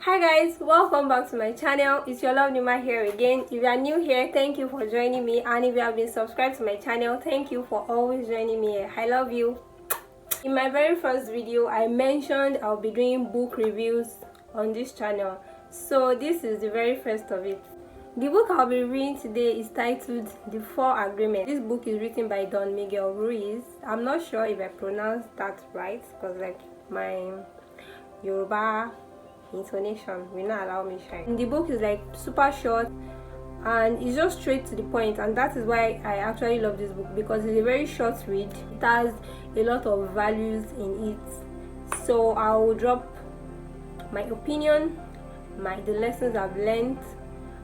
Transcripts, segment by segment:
Hi guys, welcome back to my channel. It's your love Nima here again. If you are new here, thank you for joining me, and if you have been subscribed to my channel, thank you for always joining me here. I love you. In my very first video, I mentioned I'll be doing book reviews on this channel, so this is the very first of it. The book I'll be reading today is titled The Four Agreements. This book is written by Don Miguel Ruiz. I'm not sure if I pronounced that right, because my Yoruba intonation will not allow me shine. The book is super short and it's just straight to the point, and that is why I actually love this book, because it's a very short read. It has a lot of values in it. So I will drop my opinion, the lessons I've learned,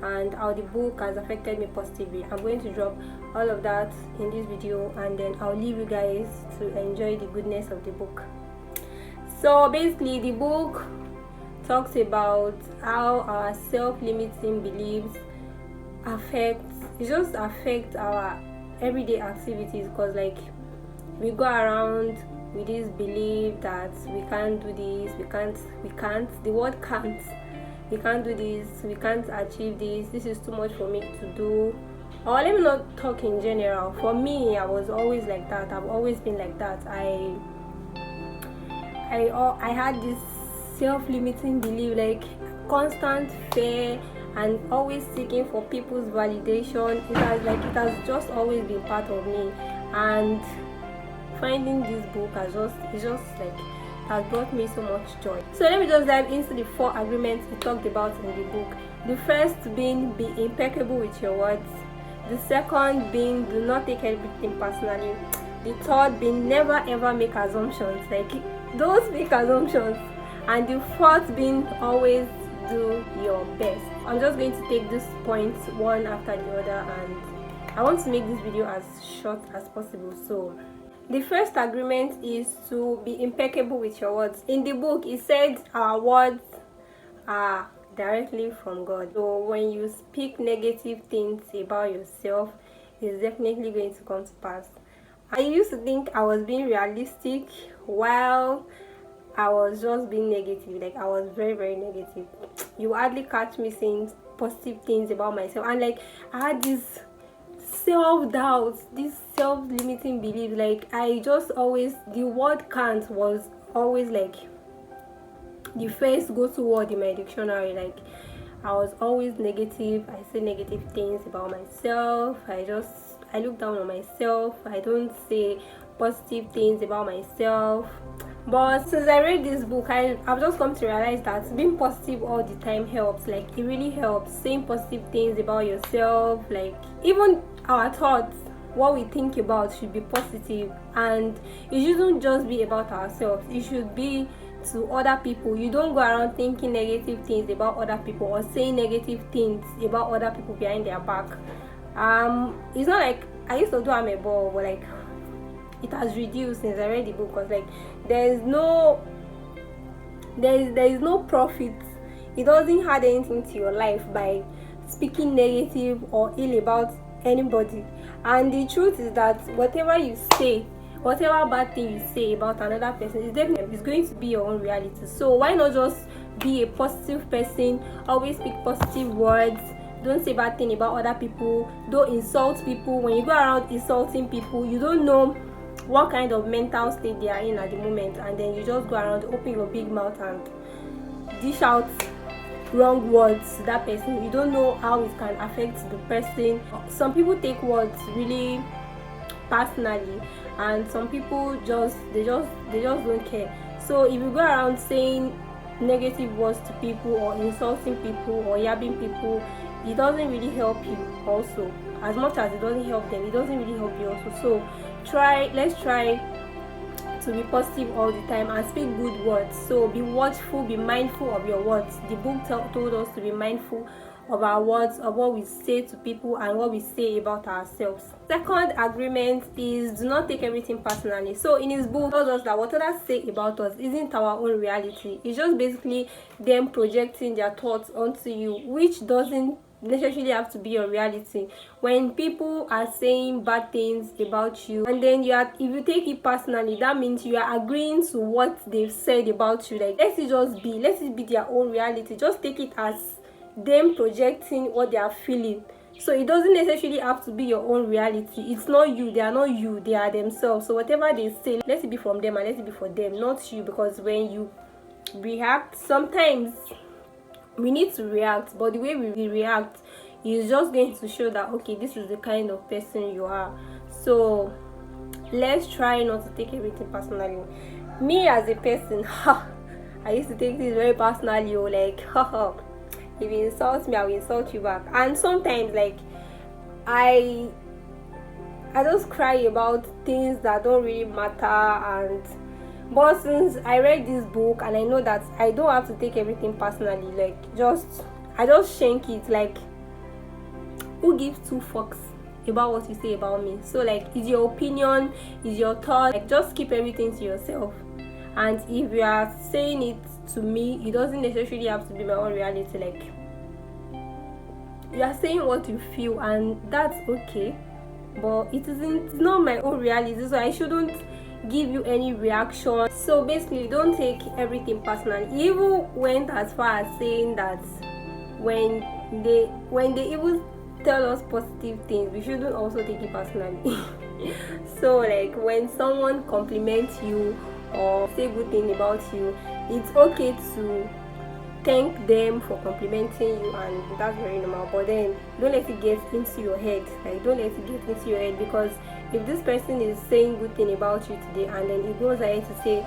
and how the book has affected me positively. I'm going to drop all of that in this video, and then I'll leave you guys to enjoy the goodness of the book. So basically, the book talks about how our self-limiting beliefs affect our everyday activities, because we go around with this belief that we can't do this, we can't the word can't, we can't do this, we can't achieve this is too much for me to do. Or let me not talk in general. For me, I was always like that. I've always been like that. I had this self-limiting belief, constant fear and always seeking for people's validation. It has always been part of me, and finding this book has brought me so much joy. So let me just dive into the four agreements we talked about in the book. The first being, be impeccable with your words. The second being, do not take everything personally. The third being, never ever make assumptions. Don't make assumptions. And the fourth being, always do your best. I'm just going to take these points one after the other, and I want to make this video as short as possible. So the first agreement is to be impeccable with your words. In the book, it said our words are directly from God. So when you speak negative things about yourself, it's definitely going to come to pass. I used to think I was being realistic while I was just being negative. I was very, very negative. You hardly catch me saying positive things about myself, and I had this self-doubt, this self-limiting belief. I just always, the word can't was always the first go-to word in my dictionary. I was always negative. I say negative things about myself. I look down on myself. I don't say positive things about myself. But since I read this book, I've just come to realize that being positive all the time helps. It really helps. Saying positive things about yourself, even our thoughts, what we think about should be positive, and it shouldn't just be about ourselves. It should be to other people. You don't go around thinking negative things about other people or saying negative things about other people behind their back. It's not like I used to do amebo, but it has reduced since I read the book, because there is no profit. It doesn't add anything to your life by speaking negative or ill about anybody. And the truth is that whatever you say, whatever bad thing you say about another person, is going to be your own reality. So why not just be a positive person? Always speak positive words. Don't say bad thing about other people. Don't insult people. When you go around insulting people, you don't know what kind of mental state they are in at the moment, and then you just go around, open your big mouth and dish out wrong words to that person. You don't know how it can affect the person. Some people take words really personally, and some people just don't care. So if you go around saying negative words to people, or insulting people, or yabbing people, it doesn't really help you. Also, as much as it doesn't help them, it doesn't really help you also. So let's try to be positive all the time and speak good words. So be watchful, be mindful of your words. The book told us to be mindful of our words, of what we say to people and what we say about ourselves. Second agreement is, do not take everything personally. So in his book, he tells us that what others say about us isn't our own reality. It's just basically them projecting their thoughts onto you, which doesn't necessarily have to be your reality. When people are saying bad things about you, and then if you take it personally, that means you are agreeing to what they've said about you. Like, let it be their own reality. Just take it as them projecting what they are feeling. So it doesn't necessarily have to be your own reality. It's not you, they are not you, they are themselves. So whatever they say, let it be from them and let it be for them, not you. Because when you react, sometimes we need to react, but the way we react is just going to show that, okay, this is the kind of person you are. So let's try not to take everything personally. Me as a person, I used to take this very personally. Like, if you insult me, I will insult you back. And sometimes, like, I just cry about things that don't really matter. And but since I read this book, and I know that I don't have to take everything personally, like, I just shank it. Like, who gives two fucks about what you say about me? So, like, it's your opinion, it's your thought. Like, just keep everything to yourself. And if you are saying it to me, it doesn't necessarily have to be my own reality. Like, you are saying what you feel, and that's okay, but it's not my own reality, so I shouldn't give you any reaction. So basically, don't take everything personally. He even went as far as saying that when they even tell us positive things, we shouldn't also take it personally. So, like, when someone compliments you or say good thing about you, it's okay to thank them for complimenting you, and that's very normal. But then don't let it get into your head. Like, don't let it get into your head, because if this person is saying good thing about you today and then he goes ahead to say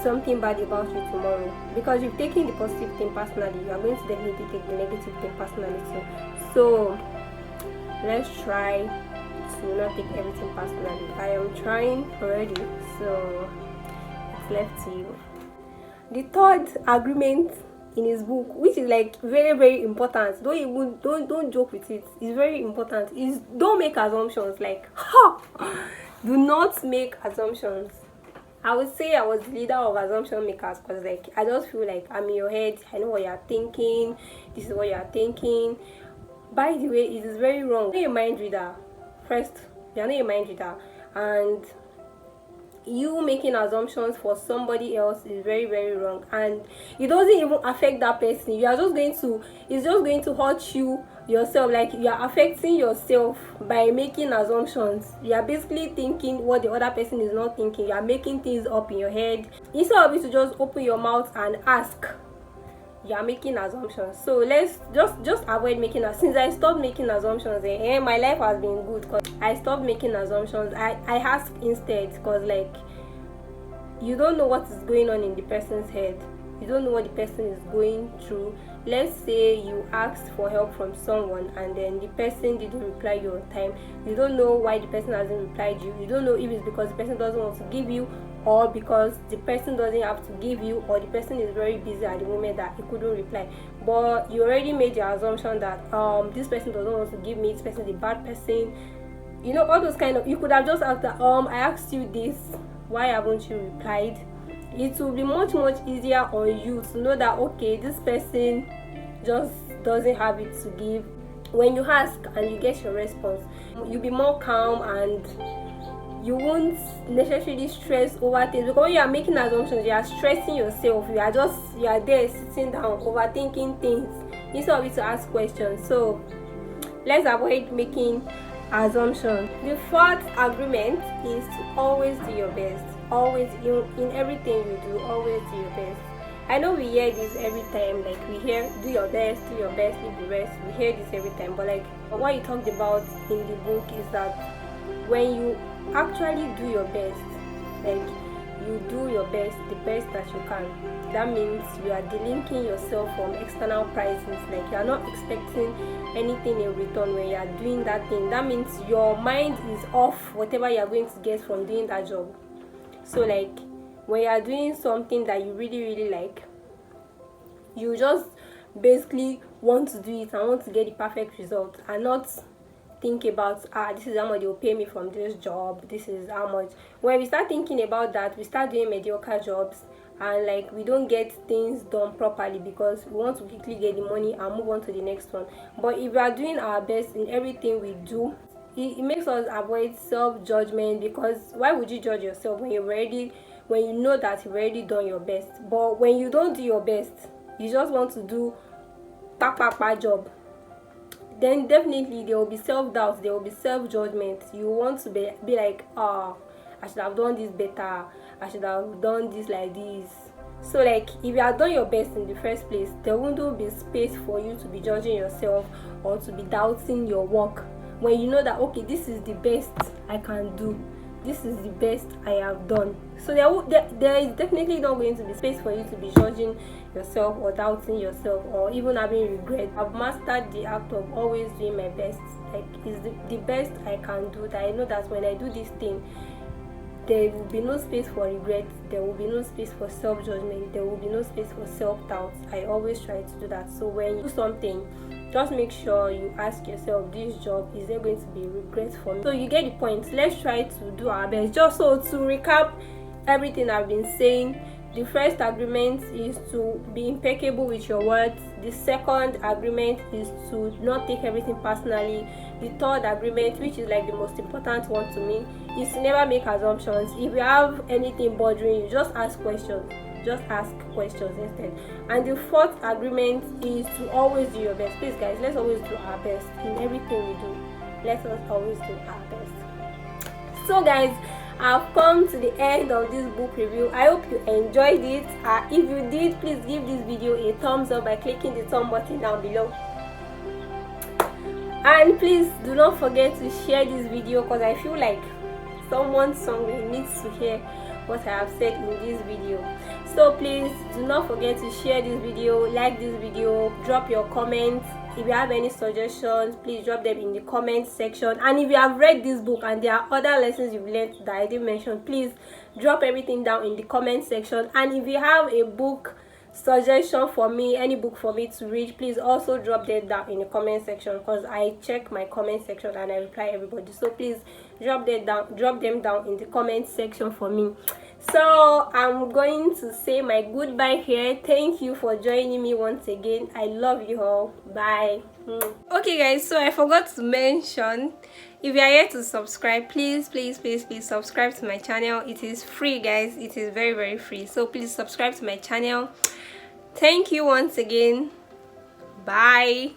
something bad about you tomorrow, because you've taken the positive thing personally, you are going to definitely take the negative thing personally too. So let's try to not take everything personally. I am trying already, so it's left to you. The third agreement in his book, which is like very, very important, don't joke with it, it's very important, is don't make assumptions. Like, do not make assumptions. I would say I was the leader of assumption makers, because, like, I just feel like I'm in your head, I know what you're thinking, this is what you're thinking. By the way, it is very wrong. You're not a mind reader. First, you're not a mind reader, and you making assumptions for somebody else is very, very wrong, and it doesn't even affect that person. It's just going to hurt you yourself. Like, you are affecting yourself by making assumptions. You are basically thinking what the other person is not thinking. You are making things up in your head instead of you to just open your mouth and ask. You are making assumptions. So let's just avoid making assumptions. Since I stopped making assumptions, my life has been good, because I stopped making assumptions. I ask instead, because, like, you don't know what is going on in the person's head. You don't know what the person is going through. Let's say you asked for help from someone and then the person didn't reply you on time. You don't know why the person hasn't replied you. You don't know if it's because the person doesn't want to give you, or because the person doesn't have to give you, or the person is very busy at the moment that he couldn't reply. But you already made your assumption that this person doesn't want to give me, this person is a bad person. You know, all those kind of, you could have just asked that, I asked you this, why haven't you replied? It will be much, much easier on you to know that, okay, this person just doesn't have it to give. When you ask and you get your response, you'll be more calm, and you won't necessarily stress over things, because when you are making assumptions, you are stressing yourself. You are there sitting down overthinking things instead of you to ask questions. So let's avoid making assumptions. The fourth agreement is to always do your best. Always, in everything you do, always do your best. I know we hear this every time, like, we hear do your best, leave the rest. We hear this every time, but, like, what you talked about in the book is that when you actually do your best, like, you do your best, the best that you can, that means you are delinking yourself from external prizes. Like, you are not expecting anything in return when you are doing that thing. That means your mind is off whatever you are going to get from doing that job. So, like, when you are doing something that you really, really like, you just basically want to do it and want to get the perfect result, and not think about, this is how much they will pay me from this job, this is how much. When we start thinking about that, we start doing mediocre jobs, and like we don't get things done properly because we want to quickly get the money and move on to the next one. But if we are doing our best in everything we do, it makes us avoid self-judgment, because why would you judge yourself when you know that you've already done your best? But when you don't do your best, you just want to do job, then definitely there will be self-doubt, there will be self-judgment. You want to be like, I should have done this better, I should have done this like this. So like if you have done your best in the first place, there won't be space for you to be judging yourself or to be doubting your work, when you know that okay, this is the best I can do, this is the best I have done. So there is definitely not going to be space for you to be judging yourself or doubting yourself or even having regret. I've mastered the act of always doing my best. Like it's the best I can do, that I know that when I do this thing, there will be no space for regret, there will be no space for self-judgment, there will be no space for self-doubt. I always try to do that. So when you do something, just make sure you ask yourself, this job, is there going to be regret for me? So you get the point. Let's try to do our best. Just so to recap everything I've been saying, the first agreement is to be impeccable with your words. The second agreement is to not take everything personally. The third agreement, which is like the most important one to me, is to never make assumptions. If you have anything bothering you, just ask questions. Just ask questions instead. And the fourth agreement is to always do your best. Please guys, let's always do our best in everything we do. Let us always do our best. So guys, I've come to the end of this book review. I hope you enjoyed it. If you did, please give this video a thumbs up by clicking the thumb button down below. And please do not forget to share this video, because I feel like someone somewhere needs to hear what I have said in this video. So please do not forget to share this video, like this video, drop your comments. If you have any suggestions, please drop them in the comment section. And if you have read this book and there are other lessons you've learned that I didn't mention, please drop everything down in the comment section. And if you have a book suggestion for me, any book for me to read, please also drop them down in the comment section, because I check my comment section and I reply everybody. So please drop them down in the comment section for me. So I'm going to say my goodbye here. Thank you for joining me once again. I love you all. Bye. Okay guys, so I forgot to mention, if you are here to subscribe, please subscribe to my channel. It is free guys, it is very free. So please subscribe to my channel. Thank you once again. Bye.